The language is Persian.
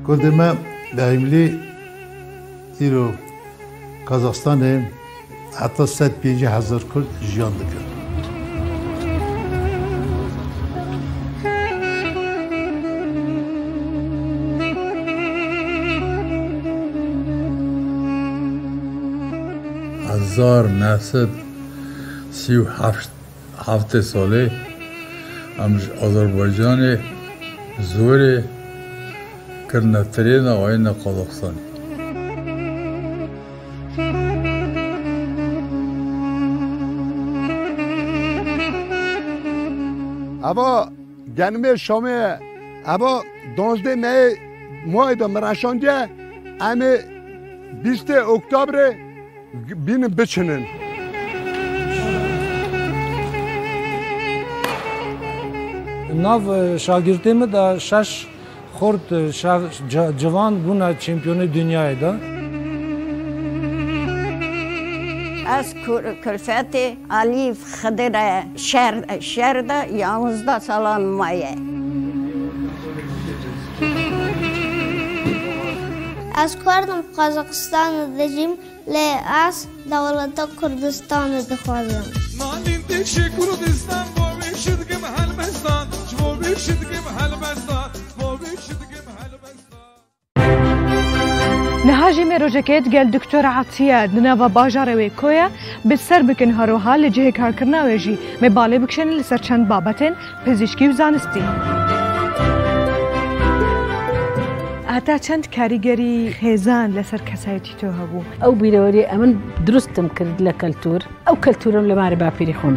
کدوم دایملی ایرو کازاخستان حتی 150,000 کرد جیان دکرد. هزار نسد 37 ساله آذربایجان زور کرنترین آین قازاقستان. اما گنم شامه اما 12 می ماه دا مرشانجه امی 20 اکتبر بین بچنن. ناو شاگردیم دا 6 خورد جوان بونا چمپیون دنیای دا. از کلفت علیف خضر شهر دا 11 سالان مایه. از کردم قازاقستان دجیم لی از دولت کردستان دخوازم. مالین دیشی کردستان بابی شدگم هلمستان بابی شدگم هلمستان بابی شدگم هلمستان. نهاجی مروجکت گل دکتر عطیه دنوا باجاروی کویا بسر بکن هروها لجه کار کرنا ویجی مباله بکشن لسر چند بابتن پزشکی و زانستی. حتی چند کاریگری خیزان لسر کسایتی تو هبو. او بیروری امن درستم کرد لکلتور او کلتورم لماری باپیری خون.